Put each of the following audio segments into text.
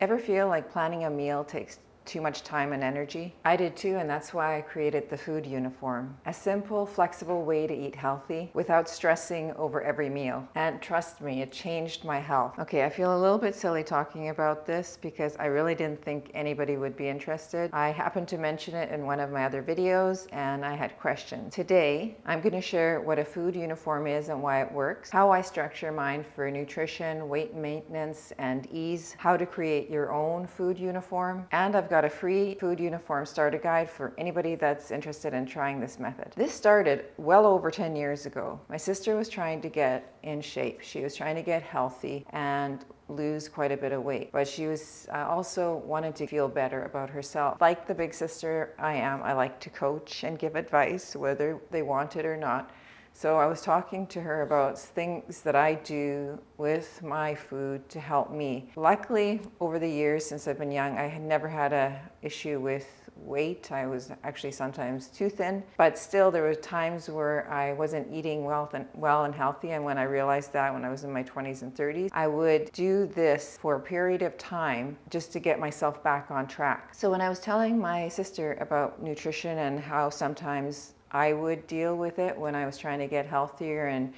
Ever feel like planning a meal takes too much time and energy? I did too, and that's why I created the food uniform. A simple, flexible way to eat healthy without stressing over every meal. And trust me, it changed my health. Okay, I feel a little bit silly talking about this because I really didn't think anybody would be interested. I happened to mention it in one of my other videos and I had questions. Today, I'm going to share what a food uniform is and why it works, how I structure mine for nutrition, weight maintenance, and ease, how to create your own food uniform, and I've got a free food uniform starter guide for anybody that's interested in trying this method. This started well over 10 years ago. My sister was trying to get in shape. She was trying to get healthy and lose quite a bit of weight, but she was also wanted to feel better about herself. Like the big sister I am, I like to coach and give advice whether they want it or not. So I was talking to her about things that I do with my food to help me. Luckily, over the years since I've been young, I had never had an issue with weight. I was actually sometimes too thin, but still there were times where I wasn't eating well and healthy. And when I realized that when I was in my 20s and 30s, I would do this for a period of time just to get myself back on track. So when I was telling my sister about nutrition and how sometimes I would deal with it when I was trying to get healthier and,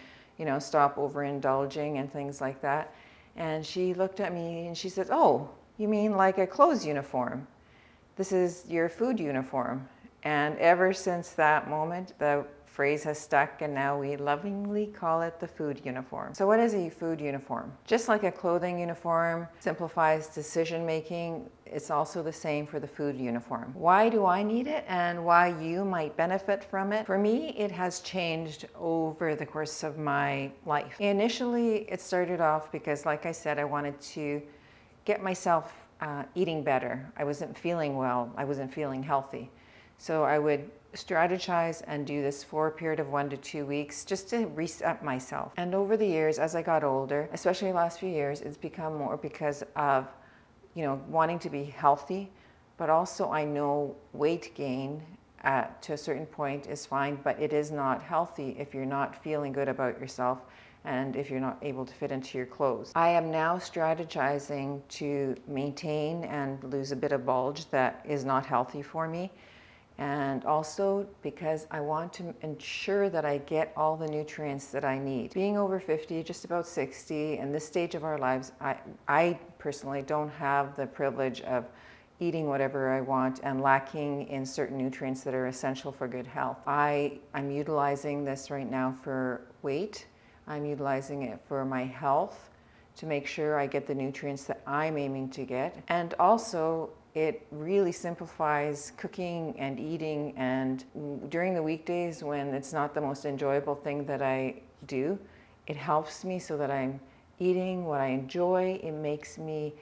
stop overindulging and things like that. And she looked at me and she said, "Oh, you mean like a clothes uniform? This is your food uniform." And ever since that moment, the phrase has stuck, and now we lovingly call it the food uniform. So what is a food uniform? Just like a clothing uniform simplifies decision making, it's also the same for the food uniform. Why do I need it and why you might benefit from it? For me, it has changed over the course of my life. Initially, it started off because, like I said, I wanted to get myself eating better. I wasn't feeling well. I wasn't feeling healthy. So I would strategize and do this for a period of 1 to 2 weeks just to reset myself. And over the years, as I got older, especially the last few years, it's become more because of, wanting to be healthy, but also I know weight gain to a certain point is fine, but it is not healthy if you're not feeling good about yourself and if you're not able to fit into your clothes. I am now strategizing to maintain and lose a bit of bulge that is not healthy for me. And also because I want to ensure that I get all the nutrients that I need. Being over 50, just about 60, in this stage of our lives, I personally don't have the privilege of eating whatever I want and lacking in certain nutrients that are essential for good health. I'm utilizing this right now for weight. I'm utilizing it for my health to make sure I get the nutrients that I'm aiming to get. And also, it really simplifies cooking and eating, and during the weekdays when it's not the most enjoyable thing that I do, it helps me so that I'm eating what I enjoy. It makes me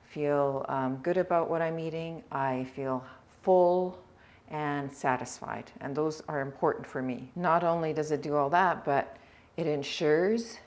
feel good about what I'm eating. I feel full and satisfied, and those are important for me. Not only does it do all that, but it ensures,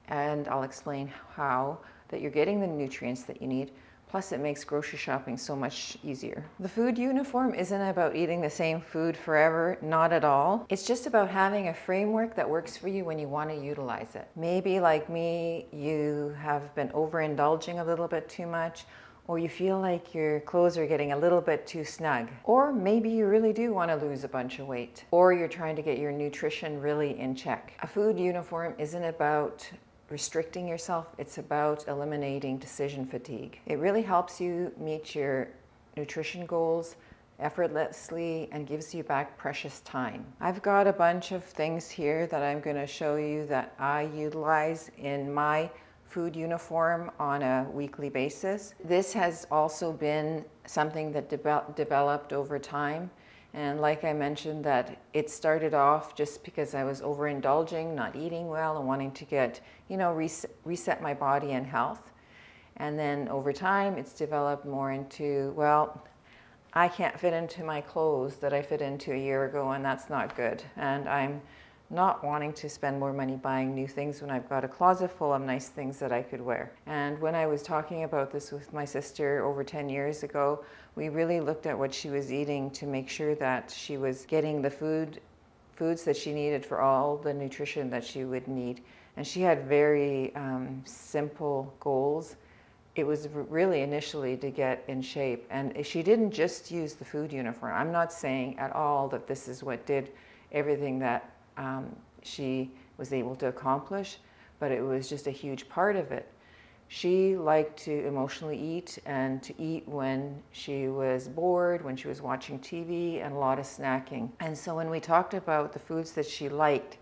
and I'll explain how, that you're getting the nutrients that you need. Plus, it makes grocery shopping so much easier. The food uniform isn't about eating the same food forever, not at all. It's just about having a framework that works for you when you want to utilize it. Maybe like me, you have been overindulging a little bit too much, or you feel like your clothes are getting a little bit too snug. Or maybe you really do want to lose a bunch of weight, or you're trying to get your nutrition really in check. A food uniform isn't about restricting yourself, it's about eliminating decision fatigue. It really helps you meet your nutrition goals effortlessly and gives you back precious time. I've got a bunch of things here that I'm going to show you that I utilize in my food uniform on a weekly basis. This has also been something that developed over time. And like I mentioned, that it started off just because I was overindulging, not eating well, and wanting to get, reset my body and health. And then over time, it's developed more into, well, I can't fit into my clothes that I fit into a year ago, and that's not good. And I'm not wanting to spend more money buying new things when I've got a closet full of nice things that I could wear. And when I was talking about this with my sister over 10 years ago, we really looked at what she was eating to make sure that she was getting the foods that she needed for all the nutrition that she would need. And she had very simple goals it was really initially to get in shape. And she didn't just use the food uniform. I'm not saying at all that this is what did everything that she was able to accomplish, but it was just a huge part of it. She liked to emotionally eat and to eat when she was bored, when she was watching TV, and a lot of snacking. And so when we talked about the foods that she liked,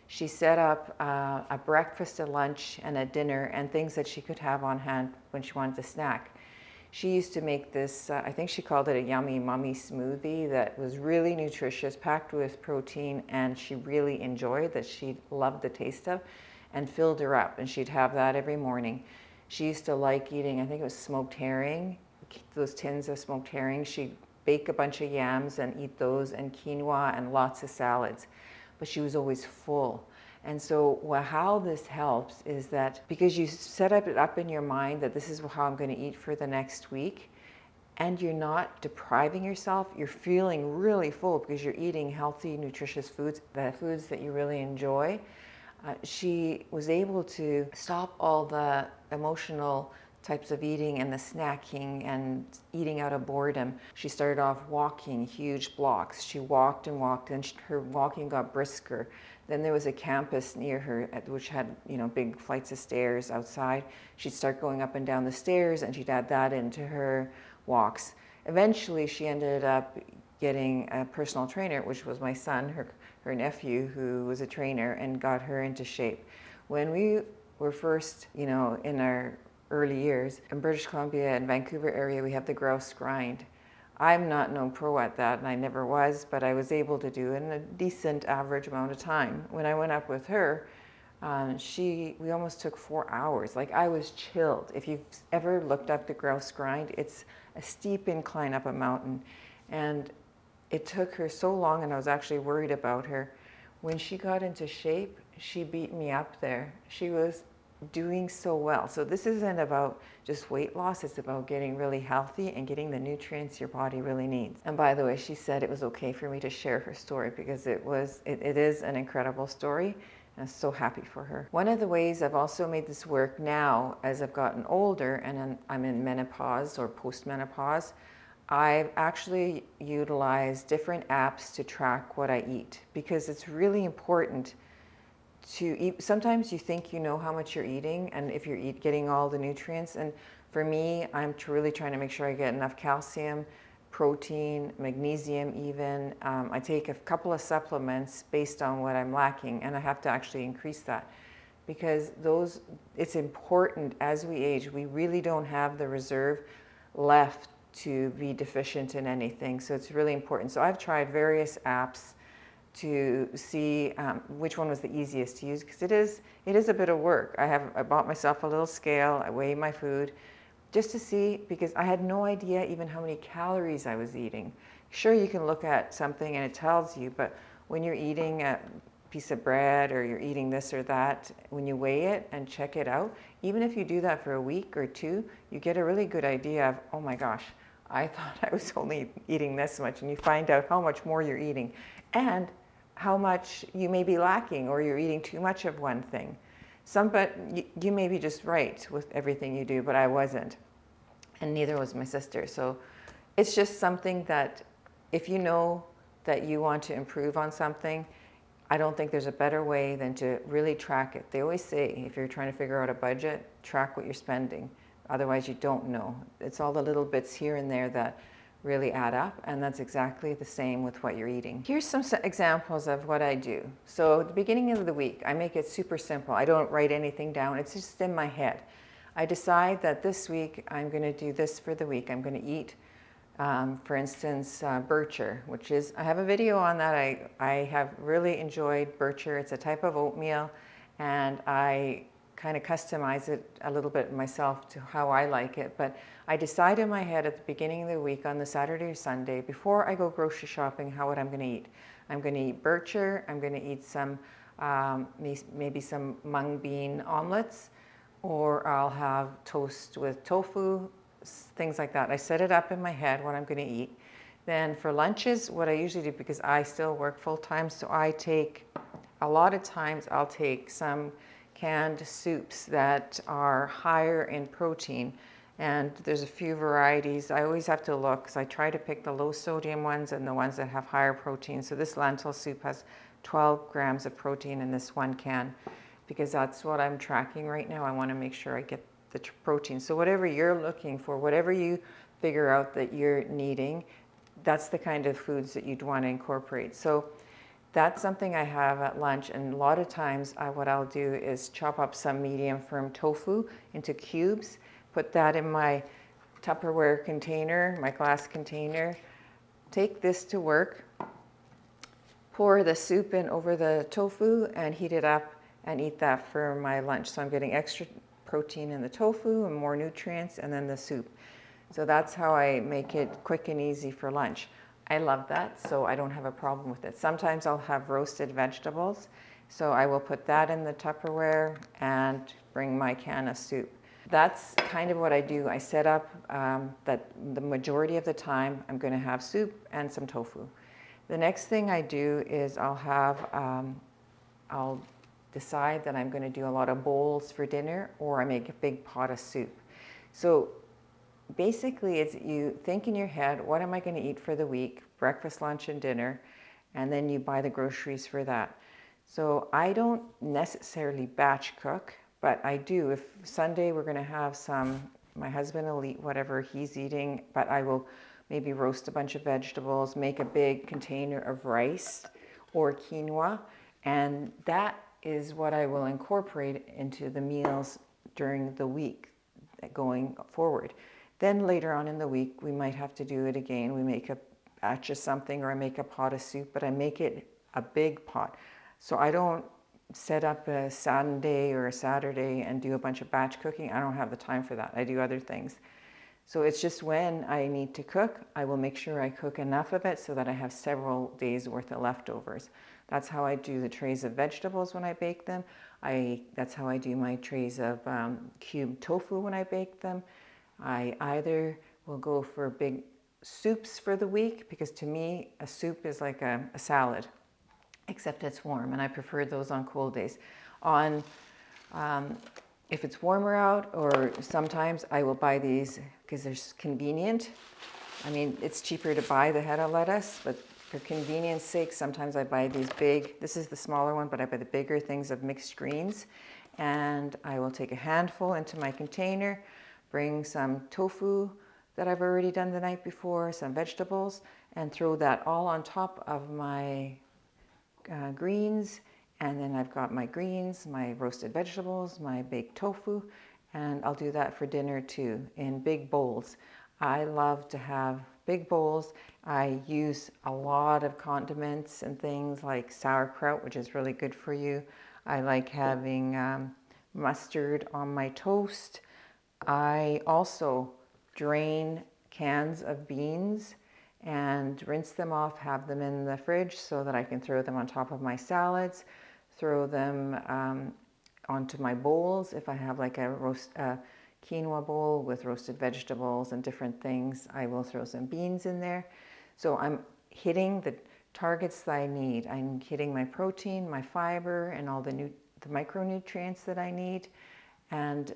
she set up a breakfast, a lunch, and a dinner, and things that she could have on hand when she wanted to snack. She used to make this, I think she called it a yummy mummy smoothie that was really nutritious, packed with protein, and she really enjoyed, that she loved the taste of, and filled her up. And she'd have that every morning. She used to like eating, I think it was smoked herring, those tins of smoked herring. She'd bake a bunch of yams and eat those, and quinoa, and lots of salads. But she was always full. And so how this helps is that because you set it up in your mind that this is how I'm going to eat for the next week, and you're not depriving yourself, you're feeling really full because you're eating healthy, nutritious foods, the foods that you really enjoy. She was able to stop all the emotional types of eating and the snacking and eating out of boredom. She started off walking huge blocks. She walked and walked, and her walking got brisker. Then there was a campus near her which had, big flights of stairs outside. She'd start going up and down the stairs, and she'd add that into her walks. Eventually, she ended up getting a personal trainer, which was my son, her nephew, who was a trainer, and got her into shape. When we were first, in our early years, in British Columbia and Vancouver area, we have the grouse grind. I'm not no pro at that, and I never was, but I was able to do it in a decent average amount of time. When I went up with her, we almost took 4 hours. Like, I was chilled. If you've ever looked up the grouse grind, it's a steep incline up a mountain, and it took her so long, and I was actually worried about her. When she got into shape, she beat me up there. She was doing so well. So this isn't about just weight loss, it's about getting really healthy and getting the nutrients your body really needs. And by the way, she said it was okay for me to share her story because it is an incredible story, and I'm so happy for her. One of the ways I've also made this work now as I've gotten older and I'm in menopause or postmenopause, I've actually utilized different apps to track what I eat, because it's really important to eat. Sometimes you think you know how much you're eating and if you're getting all the nutrients. And for me, I'm really trying to make sure I get enough calcium, protein, magnesium even. I take a couple of supplements based on what I'm lacking, and I have to actually increase that, because it's important as we age. We really don't have the reserve left to be deficient in anything. So it's really important. So I've tried various apps to see which one was the easiest to use, because it is a bit of work. I bought myself a little scale. I weigh my food just to see, because I had no idea even how many calories I was eating. Sure, you can look at something and it tells you, but when you're eating a piece of bread or you're eating this or that, when you weigh it and check it out, even if you do that for a week or two, you get a really good idea of, oh my gosh, I thought I was only eating this much, and you find out how much more you're eating and how much you may be lacking, or you're eating too much of one thing. But you may be just right with everything you do, but I wasn't, and neither was my sister. So it's just something that if you know that you want to improve on something, I don't think there's a better way than to really track it. They always say if you're trying to figure out a budget, track what you're spending. Otherwise, you don't know. It's all the little bits here and there that really add up, and that's exactly the same with what you're eating. Here's some examples of what I do. So at the beginning of the week, I make it super simple. I don't write anything down. It's just in my head. I decide that this week I'm going to do this for the week. I'm going to eat, for instance, Bircher, which is, I have a video on that. I have really enjoyed Bircher. It's a type of oatmeal, and I kind of customize it a little bit myself to how I like it. But I decide in my head at the beginning of the week, on the Saturday or Sunday, before I go grocery shopping, what I'm going to eat. I'm going to eat Bircher. I'm going to eat some, maybe some mung bean omelets, or I'll have toast with tofu, things like that. I set it up in my head what I'm going to eat. Then for lunches, what I usually do, because I still work full time, so I take, a lot of times I'll take some canned soups that are higher in protein. And there's a few varieties. I always have to look because I try to pick the low sodium ones and the ones that have higher protein. So this lentil soup has 12 grams of protein in this one can because that's what I'm tracking right now. I want to make sure I get the protein. So whatever you're looking for, whatever you figure out that you're needing, that's the kind of foods that you'd want to incorporate. So that's something I have at lunch, and a lot of times what I'll do is chop up some medium firm tofu into cubes, put that in my Tupperware container, my glass container, take this to work, pour the soup in over the tofu and heat it up and eat that for my lunch. So I'm getting extra protein in the tofu and more nutrients, and then the soup. So that's how I make it quick and easy for lunch. I love that, so I don't have a problem with it. Sometimes I'll have roasted vegetables, so I will put that in the Tupperware and bring my can of soup. That's kind of what I do. I set up that the majority of the time I'm going to have soup and some tofu. The next thing I do is I'll decide that I'm going to do a lot of bowls for dinner, or I make a big pot of soup. So basically, it's you think in your head, what am I going to eat for the week, breakfast, lunch, and dinner, and then you buy the groceries for that. So I don't necessarily batch cook, but I do. If Sunday we're going to have my husband will eat whatever he's eating, but I will maybe roast a bunch of vegetables, make a big container of rice or quinoa, and that is what I will incorporate into the meals during the week going forward. Then later on in the week, we might have to do it again. We make a batch of something, or I make a pot of soup, but I make it a big pot. So I don't set up a Sunday or a Saturday and do a bunch of batch cooking. I don't have the time for that. I do other things. So it's just when I need to cook, I will make sure I cook enough of it so that I have several days worth of leftovers. That's how I do the trays of vegetables when I bake them. That's how I do my trays of cubed tofu when I bake them. I either will go for big soups for the week, because to me a soup is like a salad, except it's warm, and I prefer those on cold days. If it's warmer out, or sometimes I will buy these because they're convenient. I mean, it's cheaper to buy the head of lettuce, but for convenience sake, sometimes I buy these big, this is the smaller one, but I buy the bigger things of mixed greens. And I will take a handful into my container, bring some tofu that I've already done the night before, some vegetables, and throw that all on top of my greens. And then I've got my greens, my roasted vegetables, my baked tofu, and I'll do that for dinner too, in big bowls. I love to have big bowls. I use a lot of condiments and things like sauerkraut, which is really good for you. I like having mustard on my toast. I also drain cans of beans and rinse them off, have them in the fridge so that I can throw them on top of my salads, throw them onto my bowls. If I have like a quinoa bowl with roasted vegetables and different things, I will throw some beans in there. So I'm hitting the targets that I need. I'm hitting my protein, my fiber, and all the micronutrients that I need, and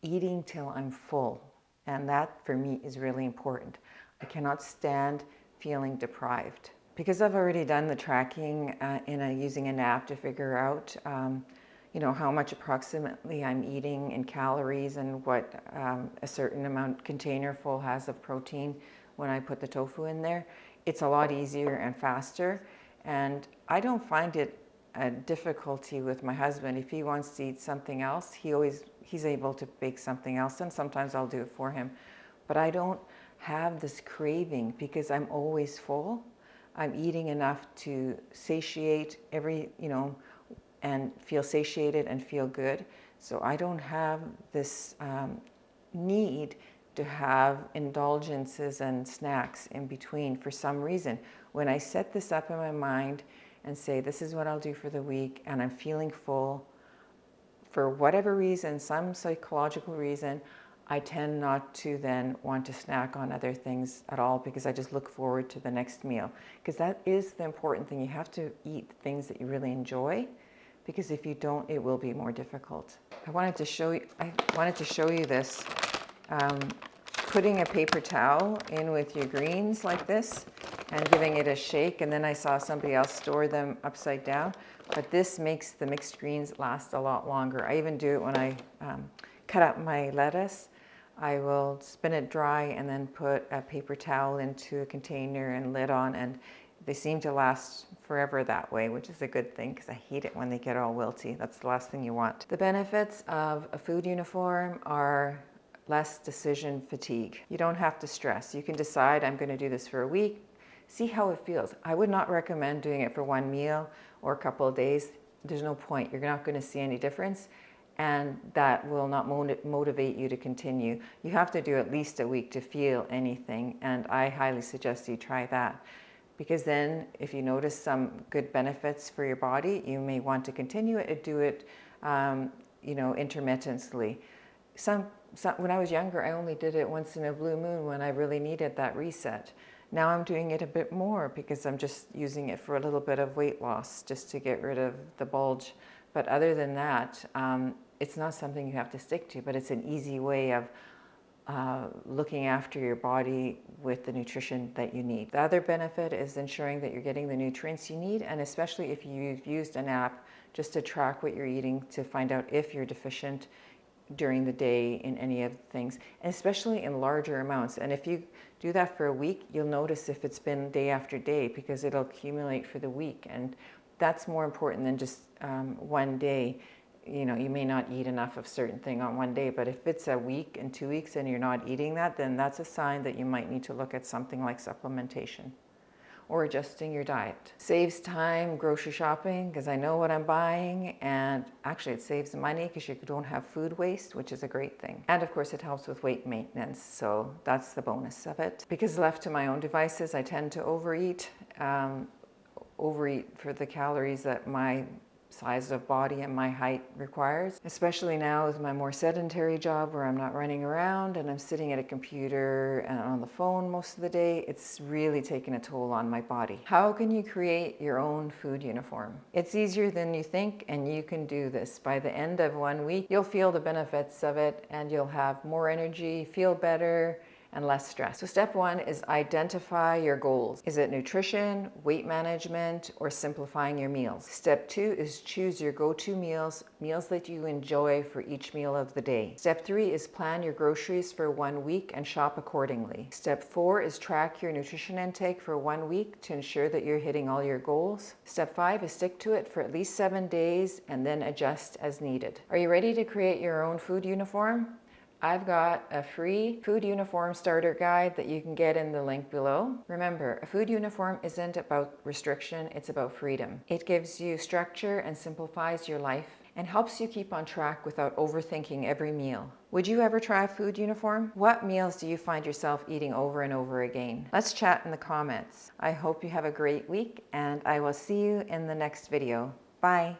eating till I'm full. And that for me is really important. I cannot stand feeling deprived. Because I've already done the tracking using an app to figure out how much approximately I'm eating in calories, and what a certain amount container full has of protein when I put the tofu in there. It's a lot easier and faster, and I don't find it a difficulty with my husband. If he wants to eat something else, he's able to bake something else, and sometimes I'll do it for him. But I don't have this craving because I'm always full. I'm eating enough to satiate and feel satiated and feel good. So I don't have this need to have indulgences and snacks in between for some reason. When I set this up in my mind and say, this is what I'll do for the week, and I'm feeling full, for whatever reason, some psychological reason, I tend not to then want to snack on other things at all, because I just look forward to the next meal. Because that is the important thing. You have to eat things that you really enjoy, because if you don't, it will be more difficult. I wanted to show you this. Putting a paper towel in with your greens like this and giving it a shake, and then I saw somebody else store them upside down, but this makes the mixed greens last a lot longer. I even do it when I cut up my lettuce. I will spin it dry and then put a paper towel into a container and lid on, and they seem to last forever that way, which is a good thing because I hate it when they get all wilty. That's the last thing you want. The benefits of a food uniform are less decision fatigue. You don't have to stress. You can decide, I'm going to do this for a week, see how it feels. I would not recommend doing it for one meal or a couple of days. There's no point. You're not going to see any difference, and that will not motivate you to continue. You have to do at least a week to feel anything, and I highly suggest you try that, because then if you notice some good benefits for your body, you may want to continue it and do it intermittently. When I was younger, I only did it once in a blue moon when I really needed that reset. Now I'm doing it a bit more because I'm just using it for a little bit of weight loss, just to get rid of the bulge. But other than that, it's not something you have to stick to, but it's an easy way of looking after your body with the nutrition that you need. The other benefit is ensuring that you're getting the nutrients you need, and especially if you've used an app just to track what you're eating to find out if you're deficient during the day in any of the things, and especially in larger amounts. And if you do that for a week, you'll notice if it's been day after day, because it'll accumulate for the week, and that's more important than just one day. You may not eat enough of certain thing on one day, but if it's a week and 2 weeks and you're not eating that, then that's a sign that you might need to look at something like supplementation or adjusting your diet. Saves time grocery shopping because I know what I'm buying, and actually it saves money because you don't have food waste, which is a great thing. And of course it helps with weight maintenance, so that's the bonus of it. Because left to my own devices, I tend to overeat for the calories that my size of body and my height requires, especially now with my more sedentary job where I'm not running around and I'm sitting at a computer and on the phone most of the day. It's really taken a toll on my body. How can you create your own food uniform? It's easier than you think, and you can do this. By the end of 1 week, you'll feel the benefits of it, and you'll have more energy, feel better, and less stress. So step 1 is identify your goals. Is it nutrition, weight management, or simplifying your meals? Step 2 is choose your go-to meals that you enjoy for each meal of the day. Step 3 is plan your groceries for 1 week and shop accordingly. Step 4 is track your nutrition intake for 1 week to ensure that you're hitting all your goals. Step 5 is stick to it for at least 7 days and then adjust as needed. Are you ready to create your own food uniform? I've got a free food uniform starter guide that you can get in the link below. Remember, a food uniform isn't about restriction, it's about freedom. It gives you structure and simplifies your life and helps you keep on track without overthinking every meal. Would you ever try a food uniform? What meals do you find yourself eating over and over again? Let's chat in the comments. I hope you have a great week, and I will see you in the next video. Bye.